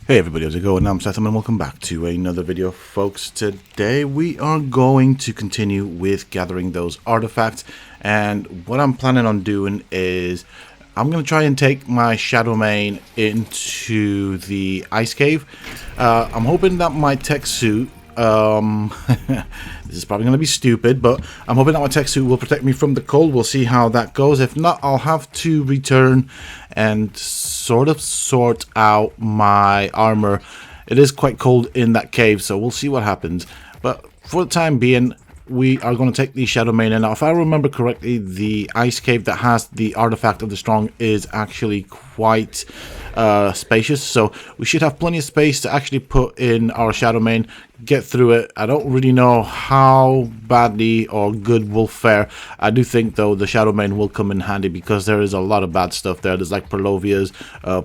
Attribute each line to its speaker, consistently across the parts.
Speaker 1: Hey everybody, how's it going? I'm Sethum and welcome back to another video, folks. Today we are going to continue with gathering those artifacts, and what I'm planning on doing is I'm going to try and take my Shadow Mane into the ice cave. I'm hoping that my tech suit, this is probably going to be stupid, but I'm hoping that my tech suit will protect me from the cold. We'll see how that goes. If not, I'll have to return and sort of sort out my armor. It is quite cold in that cave, so we'll see what happens. But for the time being, we are going to take the Shadow Mane. And now, if I remember correctly, the ice cave that has the artifact of the strong is actually quite spacious, so we should have plenty of space to actually put in our Shadow Mane, get through it. I don't really know how badly or good we'll fare. I do think though the Shadow Mane will come in handy because there is a lot of bad stuff there. There's like Perlovias,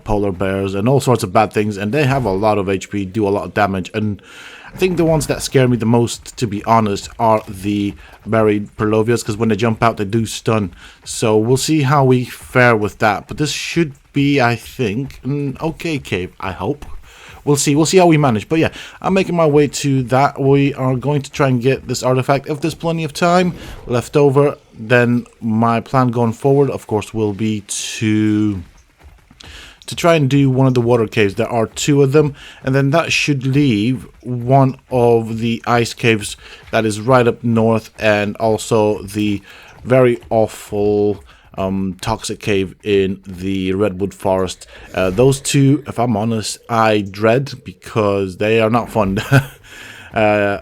Speaker 1: polar bears, and all sorts of bad things, and they have a lot of HP, do a lot of damage. And I think the ones that scare me the most, to be honest, are the buried Perlovias, because when they jump out they do stun. So we'll see how we fare with that, but this should be, I think, an okay cave, I hope. We'll see how we manage. But yeah, I'm making my way to that. We are going to try and get this artifact. If there's plenty of time left over, then my plan going forward, of course, will be to try and do one of the water caves. There are two of them, and then that should leave one of the ice caves that is right up north, and also the very awful toxic cave in the redwood forest. Those two, if I'm honest, I dread because they are not fun. I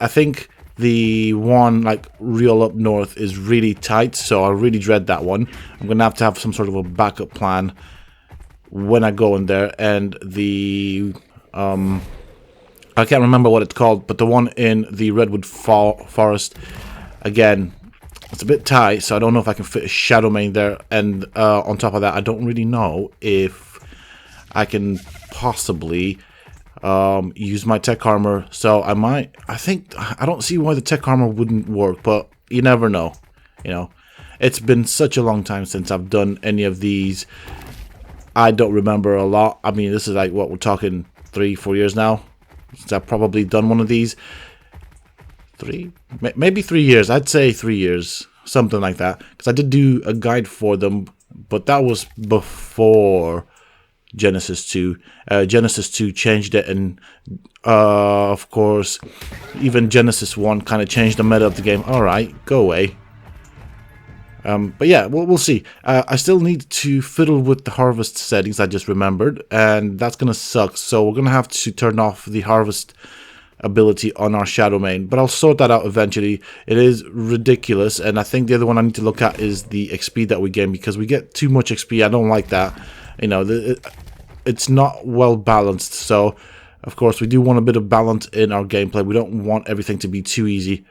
Speaker 1: think the one like real up north is really tight, so I really dread that one. I'm gonna have to have some sort of a backup plan when I go in there. And the I can't remember what it's called, but the one in the redwood forest, again, it's a bit tight, so I don't know if I can fit a Shadow Mane there. And on top of that, I don't really know if I can possibly use my tech armor. So I don't see why the tech armor wouldn't work, but you never know. You know, it's been such a long time since I've done any of these. I don't remember a lot. I mean, this is like, what, we're talking 3-4 years now since I've probably done one of these. Maybe 3 years. I'd say 3 years, something like that, because I did do a guide for them, but that was before Genesis 2. Genesis 2 changed it, and of course even Genesis 1 kind of changed the meta of the game. Alright, go away. But yeah, we'll see. I still need to fiddle with the harvest settings, I just remembered, and that's gonna suck, so we're gonna have to turn off the harvest ability on our Shadow Mane, but I'll sort that out eventually. It is ridiculous, and I think the other one I need to look at is the XP that we gain, because we get too much XP. I don't like that. You know, it's not well balanced, so of course we do want a bit of balance in our gameplay. We don't want everything to be too easy.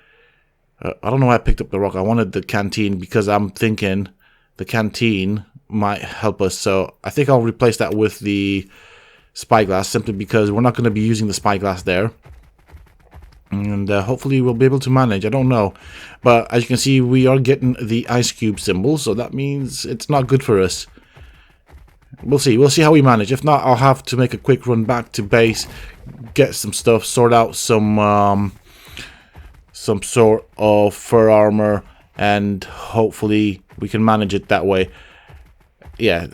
Speaker 1: I don't know why I picked up the rock. I wanted the canteen because I'm thinking the canteen might help us, so I think I'll replace that with the spyglass, simply because we're not going to be using the spyglass there. And hopefully we'll be able to manage. I don't know, but as you can see, we are getting the ice cube symbol, so that means it's not good for us. We'll see how we manage. If not, I'll have to make a quick run back to base, get some stuff, sort out some sort of fur armor, and hopefully we can manage it that way. Yeah,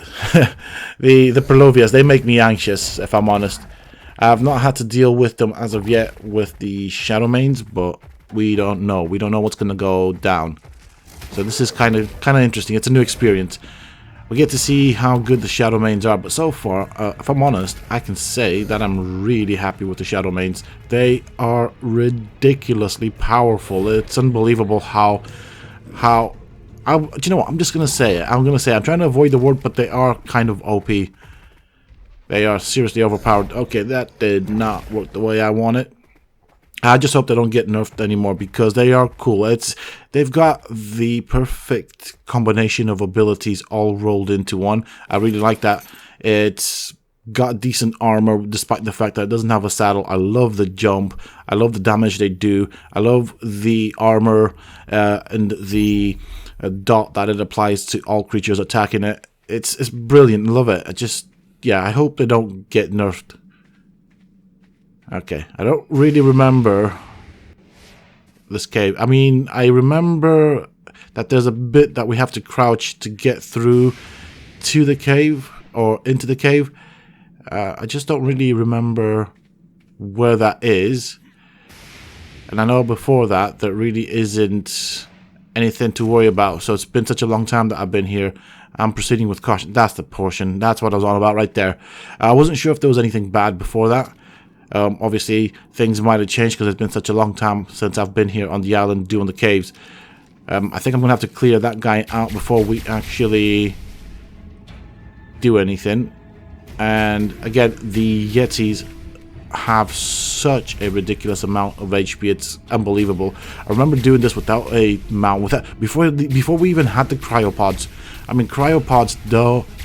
Speaker 1: the Perlovias, they make me anxious, if I'm honest. I have not had to deal with them as of yet with the Shadow Manes, but we don't know. We don't know what's going to go down. So this is kind of interesting. It's a new experience. We get to see how good the Shadow Manes are, but so far, if I'm honest, I can say that I'm really happy with the Shadow Manes. They are ridiculously powerful. It's unbelievable how do you know what? I'm just going to say it. I'm trying to avoid the word, but they are kind of OP. They are seriously overpowered. Okay, that did not work the way I want it. I just hope they don't get nerfed anymore, because they are cool. They've got the perfect combination of abilities all rolled into one. I really like that. It's got decent armor despite the fact that it doesn't have a saddle. I love the jump. I love the damage they do. I love the armor and the dot that it applies to all creatures attacking it. It's brilliant. Love it. Yeah, I hope they don't get nerfed Okay, I don't really remember this cave. I mean, I remember that there's a bit that we have to crouch to get through to the cave or into the cave. I just don't really remember where that is. And I know before that there really isn't anything to worry about. So it's been such a long time that I've been here. I'm proceeding with caution. That's the portion. That's what I was on about right there. I wasn't sure if there was anything bad before that. Obviously, things might have changed because it's been such a long time since I've been here on the island doing the caves. I think I'm going to have to clear that guy out before we actually do anything. And again, the Yetis have such a ridiculous amount of HP. It's unbelievable. I remember doing this without a mount, before we even had the cryopods. I mean, cryopods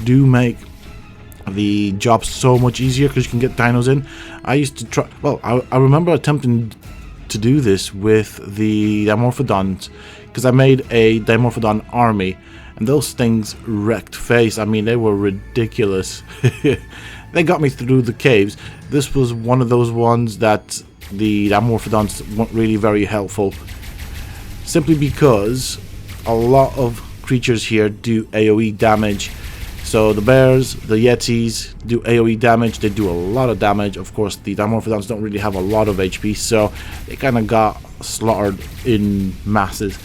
Speaker 1: do make the job so much easier because you can get dinos in. I used to try. Well, I remember attempting to do this with the Dimorphodons because I made a Dimorphodon army, and those things wrecked face. I mean, they were ridiculous. They got me through the caves. This was one of those ones that the Dimorphodons weren't really very helpful, simply because a lot of creatures here do AoE damage. So the bears, the Yetis do AoE damage. They do a lot of damage. Of course, the Dimorphodons don't really have a lot of HP, so they kind of got slaughtered in masses.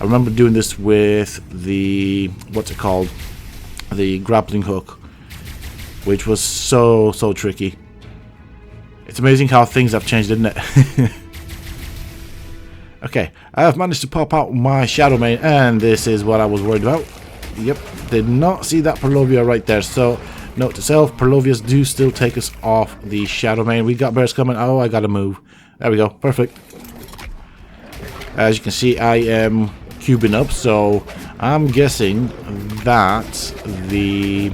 Speaker 1: I remember doing this with the, what's it called? The grappling hook, which was so tricky. It's amazing how things have changed, isn't it? Okay, I have managed to pop out my Shadow Mane, and this is what I was worried about. Yep, did not see that Perlovia right there. So, note to self, Perlovias do still take us off the Shadow Mane. We got bears coming. Oh, I gotta move. There we go. Perfect. As you can see, I am cubing up, so I'm guessing that the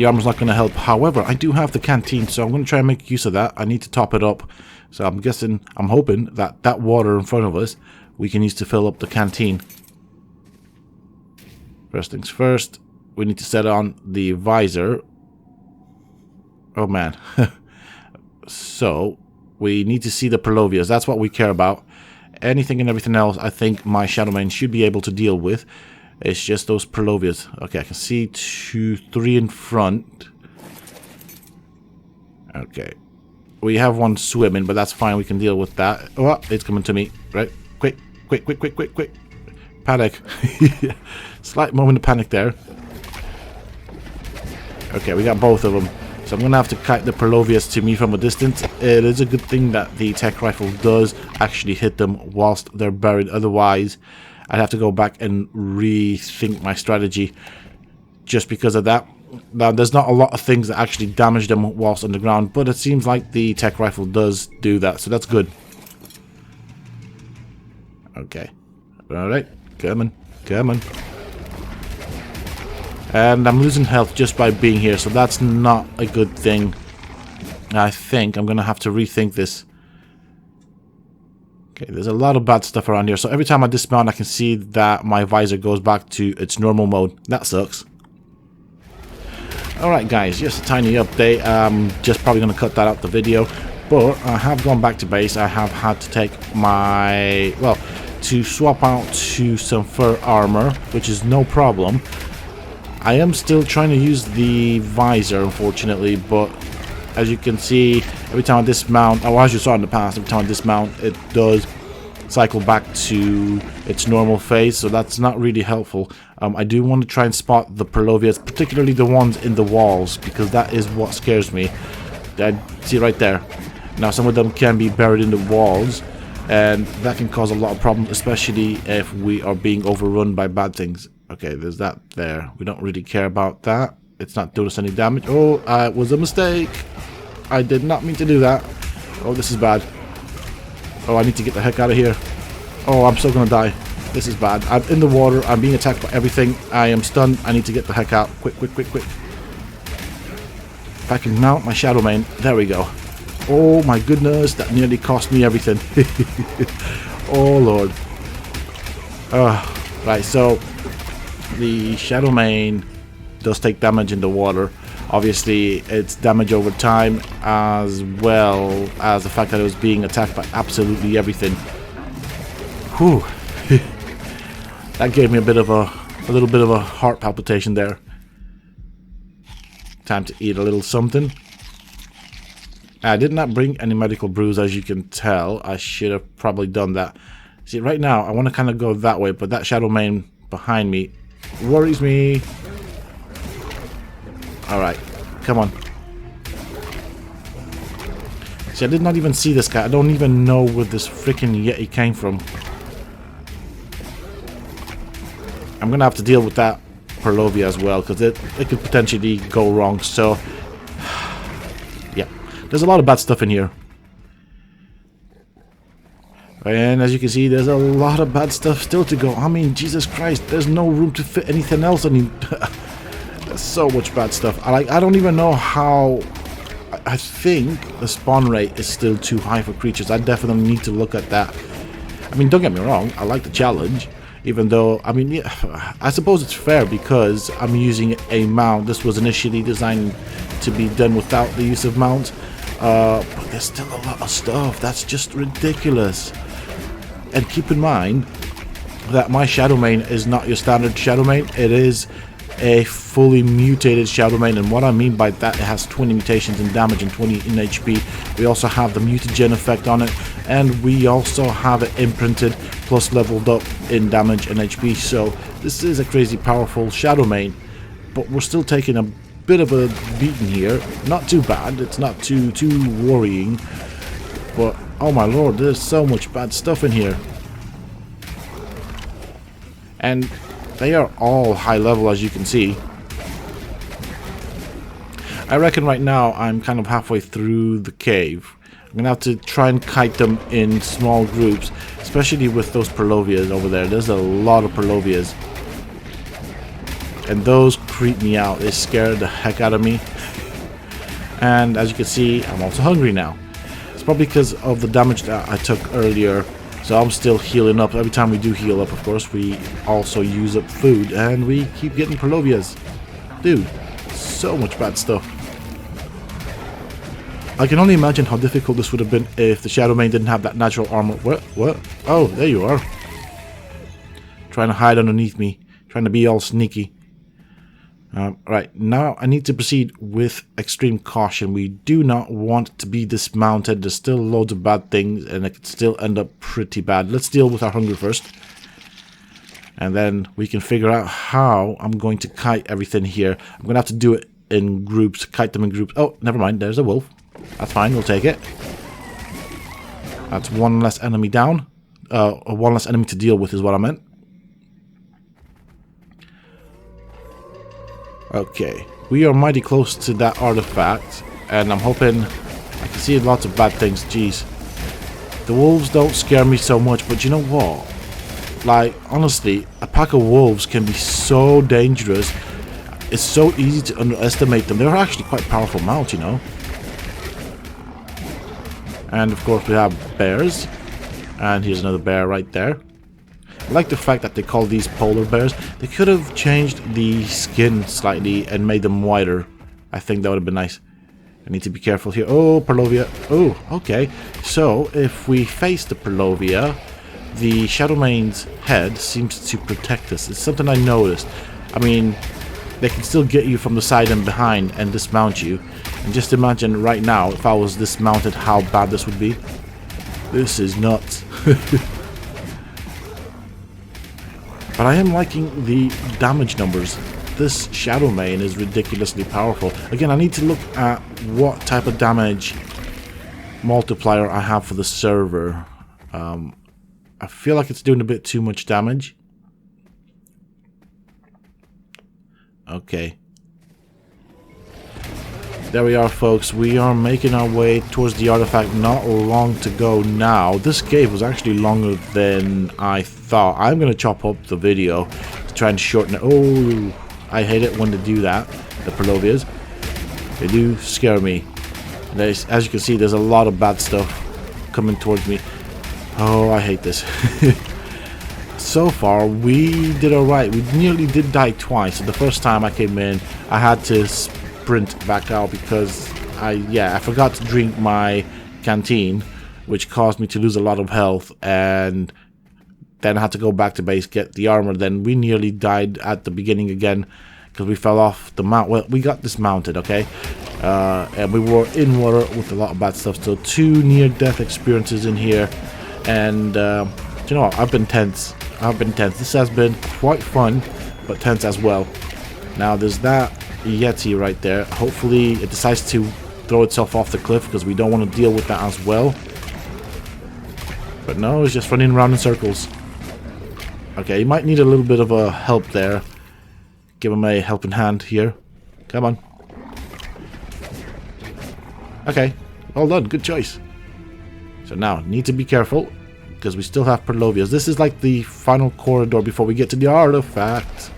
Speaker 1: armor's not going to help. However, I do have the canteen, so I'm going to try and make use of that. I need to top it up. So I'm hoping that that water in front of us, we can use to fill up the canteen. First things first, we need to set on the visor. Oh man. So, we need to see the Perlovias. That's what we care about. Anything and everything else, I think my Shadow Mane should be able to deal with. It's just those Perlovias. Okay, I can see 2, 3 in front. Okay. We have one swimming, but that's fine. We can deal with that. Oh, it's coming to me. Right? Quick. Panic. Slight moment of panic there. Okay, we got both of them. So I'm going to have to kite the Perlovias to me from a distance. It is a good thing that the tech rifle does actually hit them whilst they're buried. Otherwise, I'd have to go back and rethink my strategy just because of that. Now, there's not a lot of things that actually damage them whilst underground, but it seems like the tech rifle does do that, so that's good. Okay. Alright. Come on. And I'm losing health just by being here, so that's not a good thing. I think I'm going to have to rethink this. Okay, there's a lot of bad stuff around here. So every time I dismount, I can see that my visor goes back to its normal mode. That sucks. Alright guys, just a tiny update. Just probably going to cut that out the video. But I have gone back to base. I have had to take my... well, to swap out to some fur armor, which is no problem. I am still trying to use the visor, unfortunately, but as you can see, every time I dismount, or as you saw in the past, every time I dismount, it does cycle back to its normal phase, so that's not really helpful. I do want to try and spot the Perlovias, particularly the ones in the walls, because that is what scares me. I see right there. Now, some of them can be buried in the walls, and that can cause a lot of problems, especially if we are being overrun by bad things. Okay, there's that there. We don't really care about that. It's not doing us any damage. Oh, it was a mistake. I did not mean to do that. Oh, this is bad. Oh, I need to get the heck out of here. Oh, I'm still gonna die. This is bad. I'm in the water. I'm being attacked by everything. I am stunned. I need to get the heck out. Quick. If I can mount my Shadow Mane. There we go. Oh my goodness, that nearly cost me everything. Oh lord. Right, so the Shadow Mane does take damage in the water. Obviously, it's damage over time, as well as the fact that it was being attacked by absolutely everything. Whew. That gave me a little bit of a heart palpitation there. Time to eat a little something. I did not bring any medical brews, as you can tell. I should have probably done that. See, right now, I want to kind of go that way, but that shadow mane behind me worries me. Alright, come on. See, I did not even see this guy. I don't even know where this freaking Yeti came from. I'm going to have to deal with that Purlovia as well, because it could potentially go wrong. So, yeah, there's a lot of bad stuff in here. And as you can see, there's a lot of bad stuff still to go. I mean, Jesus Christ, there's no room to fit anything else. I mean, there's so much bad stuff. I don't even know how. I think the spawn rate is still too high for creatures. I definitely need to look at that. I mean, don't get me wrong, I like the challenge. Even though, I mean, yeah, I suppose it's fair because I'm using a mount. This was initially designed to be done without the use of mount. But there's still a lot of stuff. That's just ridiculous. And keep in mind that my Shadow Mane is not your standard Shadow Mane. It is a fully mutated Shadow Mane. And what I mean by that, it has 20 mutations in damage and 20 in HP. We also have the mutagen effect on it. And we also have it imprinted plus leveled up in damage and HP. So this is a crazy powerful Shadow Mane. But we're still taking a bit of a beating here. Not too bad. It's not too worrying. But oh my lord, there's so much bad stuff in here. And they are all high level, as you can see. I reckon right now I'm kind of halfway through the cave. I'm gonna have to try and kite them in small groups, especially with those Purlovias over there. There's a lot of Purlovias. And those creep me out. They scare the heck out of me. And as you can see, I'm also hungry now. It's probably because of the damage that I took earlier. So I'm still healing up. Every time we do heal up, of course, we also use up food. And we keep getting Purlovias. Dude, so much bad stuff. I can only imagine how difficult this would have been if the Shadow Mane didn't have that natural armor. What? Oh, there you are. Trying to hide underneath me. Trying to be all sneaky. Right, now I need to proceed with extreme caution. We do not want to be dismounted. There's still loads of bad things, and it could still end up pretty bad. Let's deal with our hunger first. And then we can figure out how I'm going to kite everything here. I'm going to have to do it in groups, kite them in groups. Oh, never mind, there's a wolf. That's fine, we'll take it. That's one less enemy down. One less enemy to deal with is what I meant. Okay, we are mighty close to that artifact, and I'm hoping I can see lots of bad things. Jeez, the wolves don't scare me so much, but you know what? Like, honestly, a pack of wolves can be so dangerous. It's so easy to underestimate them. They're actually quite powerful mounts, you know. And of course we have bears, and here's another bear right there. I like the fact that they call these polar bears. They could have changed the skin slightly and made them whiter. I think that would have been nice. I need to be careful here. Oh, Purlovia. Oh, okay. So, if we face the Purlovia, the Shadow Mane's head seems to protect us. It's something I noticed. I mean, they can still get you from the side and behind and dismount you. And just imagine right now, if I was dismounted, how bad this would be. This is nuts. But I am liking the damage numbers. This Shadow Mane is ridiculously powerful. Again, I need to look at what type of damage multiplier I have for the server. I feel like it's doing a bit too much damage. Okay. There we are, folks. We are making our way towards the artifact. Not long to go now. This cave was actually longer than I thought. I'm going to chop up the video to try and shorten it. Oh, I hate it when they do that. The Purlovias. They do scare me. As you can see, there's a lot of bad stuff coming towards me. Oh, I hate this. so far we did alright. We nearly did die twice. So the first time I came in, I had to sprint back out because I forgot to drink my canteen, which caused me to lose a lot of health, and then I had to go back to base, get the armor. Then we nearly died at the beginning again because we fell off the mount. Well, we got dismounted, okay? And we were in water with a lot of bad stuff. So 2 near-death experiences in here. And, you know what? I've been tense. This has been quite fun, but tense as well. Now, there's that Yeti right there. Hopefully, it decides to throw itself off the cliff because we don't want to deal with that as well. But no, it's just running around in circles. Okay, you might need a little bit of a help there. Give him a helping hand here. Come on. Okay, well done. Good choice. So now, need to be careful because we still have Perlovias. This is like the final corridor before we get to the artifact.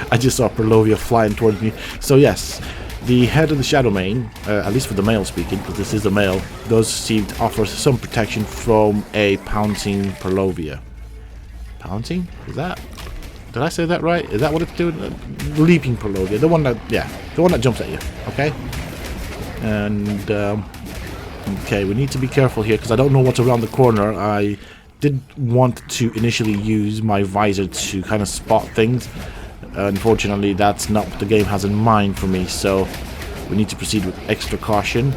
Speaker 1: I just saw Perlovia flying towards me. So yes, the head of the Shadow Mane, at least for the male speaking, because this is a male, does seem to offer some protection from a pouncing Perlovia. Pouncing? Is that? Did I say that right? Is that what it's doing? Leaping Perlovia. The one that, yeah, the one that jumps at you. Okay? And, okay, we need to be careful here because I don't know what's around the corner. I did want to initially use my visor to kind of spot things. Unfortunately, that's not what the game has in mind for me, so we need to proceed with extra caution.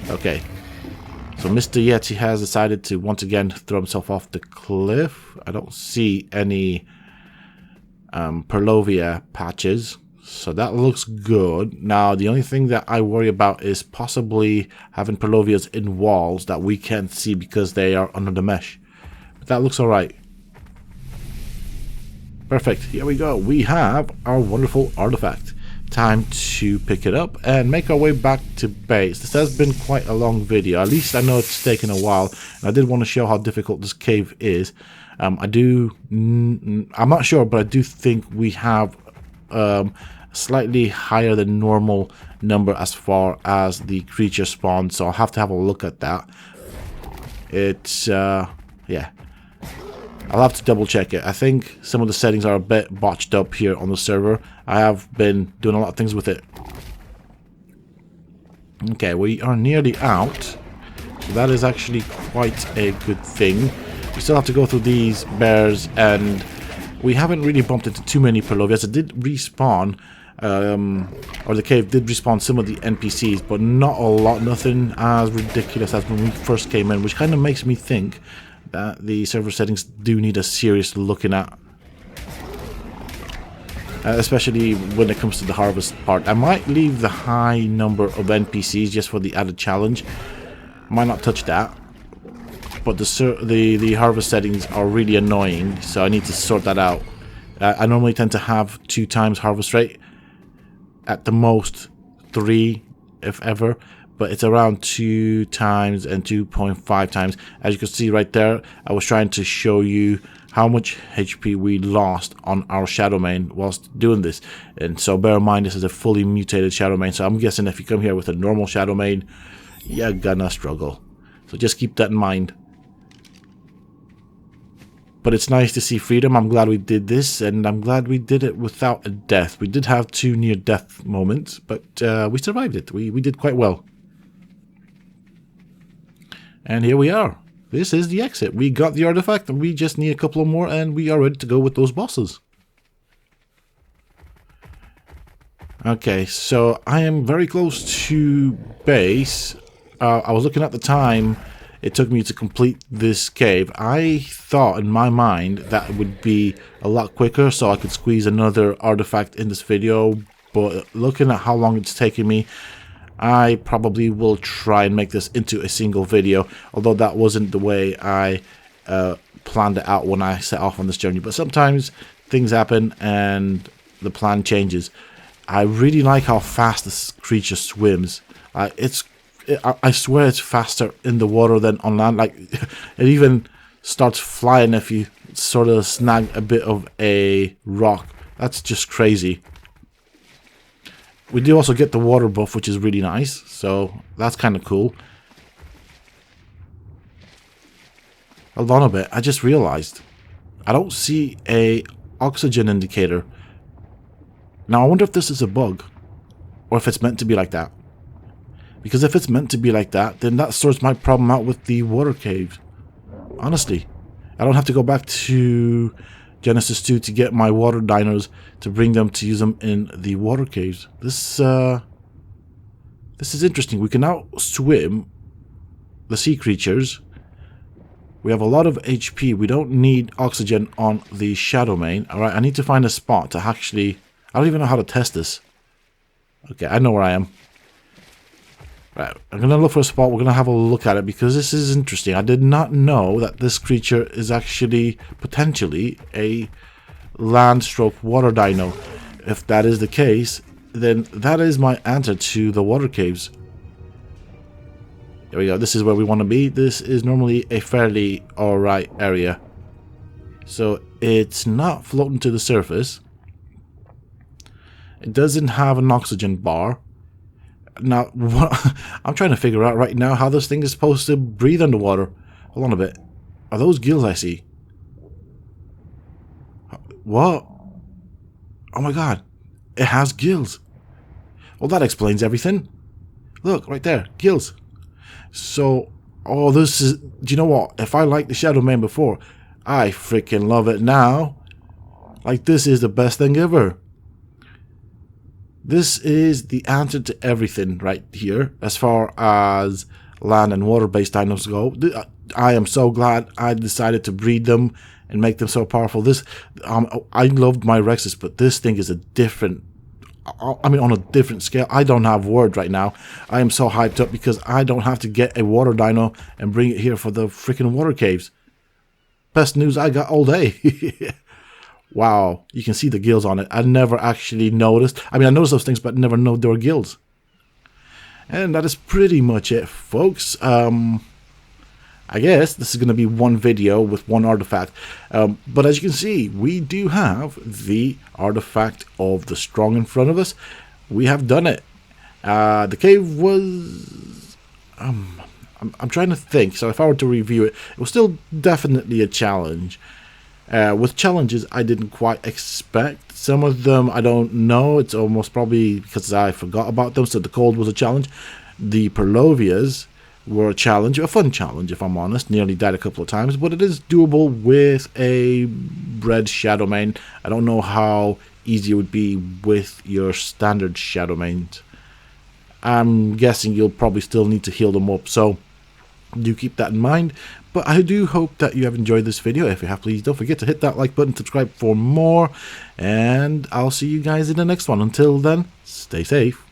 Speaker 1: Okay. So Mr. Yeti has decided to once again throw himself off the cliff. I don't see any Perlovia patches, so that looks good. Now, the only thing that I worry about is possibly having Perlovias in walls that we can't see because they are under the mesh. But that looks alright. Perfect. Here we go. We have our wonderful artifact. Time to pick it up and make our way back to base. This has been quite a long video. At least I know it's taken a while. And I did want to show how difficult this cave is. I'm not sure, but I do think we have slightly higher than normal number as far as the creature spawn. So I'll have to have a look at that. It's, yeah. I'll have to double check it. I think some of the settings are a bit botched up here on the server. I have been doing a lot of things with it. Okay, we are nearly out. So that is actually quite a good thing. We still have to go through these bears, and we haven't really bumped into too many Perlovias. It did respawn, or the cave did respawn some of the NPCs, but not a lot. Nothing as ridiculous as when we first came in, which kind of makes me think that the server settings do need a serious looking at. Especially when it comes to the harvest part. I might leave the high number of NPCs just for the added challenge. Might not touch that. But the harvest settings are really annoying, so I need to sort that out. I normally tend to have 2 times harvest rate. At the most 3, if ever. But it's around 2 times and 2.5 times. As you can see right there, I was trying to show you how much HP we lost on our Shadow Mane whilst doing this. And so bear in mind, this is a fully mutated Shadow Mane. So I'm guessing if you come here with a normal Shadow Mane, you're gonna struggle. So just keep that in mind. But it's nice to see freedom. I'm glad we did this, and I'm glad we did it without a death. We did have 2 near-death moments, but we survived it. We did quite well. And here we are. This is the exit. We got the artifact, and we just need a couple more, and we are ready to go with those bosses. Okay, so I am very close to base. I was looking at the time it took me to complete this cave. I thought in my mind that it would be a lot quicker, so I could squeeze another artifact in this video. But looking at how long it's taking me, I probably will try and make this into a single video, although that wasn't the way I planned it out when I set off on this journey. But sometimes things happen and the plan changes. I really like how fast this creature swims. I swear it's faster in the water than on land. Like, it even starts flying if you sort of snag a bit of a rock. That's just crazy. We do also get the water buff, which is really nice, so that's kind of cool. Hold on a bit. I just realized I don't see a oxygen indicator. Now I wonder if this is a bug, or if it's meant to be like that. Because if it's meant to be like that, then that sorts my problem out with the water caves. Honestly, I don't have to go back to Genesis 2 to get my water dinos to bring them to use them in the water caves. This is interesting. We can now swim the sea creatures. We have a lot of HP. We don't need oxygen on the shadow main. Alright, I need to find a spot to actually... I don't even know how to test this. Okay, I know where I am. Right, I'm going to look for a spot. We're going to have a look at it because this is interesting. I did not know that this creature is actually potentially a land stroke water dino. If that is the case, then that is my answer to the water caves. There we go. This is where we want to be. This is normally a fairly alright area. So it's not floating to the surface. It doesn't have an oxygen bar. Now, what, I'm trying to figure out right now how this thing is supposed to breathe underwater. Hold on a bit. Are those gills I see? What? Oh my god. It has gills. Well, that explains everything. Look, right there. Gills. So, oh, this is... Do you know what? If I liked the Shadow Man before, I freaking love it now. Like, this is the best thing ever. This is the answer to everything right here as far as land and water-based dinos go. I am so glad I decided to breed them and make them so powerful. This, I loved my Rexes, but this thing is a different... I mean, on a different scale. I don't have words right now. I am so hyped up because I don't have to get a water dino and bring it here for the freaking water caves. Best news I got all day. Wow, you can see the gills on it. I never actually noticed. I mean, I noticed those things, but never know there were gills. And that is pretty much it, folks. I guess this is going to be one video with one artifact. But as you can see, we do have the artifact of the strong in front of us. We have done it. The cave was... I'm trying to think. So if I were to review it, it was still definitely a challenge. With challenges I didn't quite expect. Some of them I don't know. It's almost probably because I forgot about them. So the cold was a challenge. The Perlovias were a challenge, a fun challenge if I'm honest. Nearly died a couple of times, but it is doable with a bred Shadow Main. I don't know how easy it would be with your standard Shadow Mains. I'm guessing you'll probably still need to heal them up, so do keep that in mind. But I do hope that you have enjoyed this video. If you have, please don't forget to hit that like button, subscribe for more, and I'll see you guys in the next one. Until then, stay safe.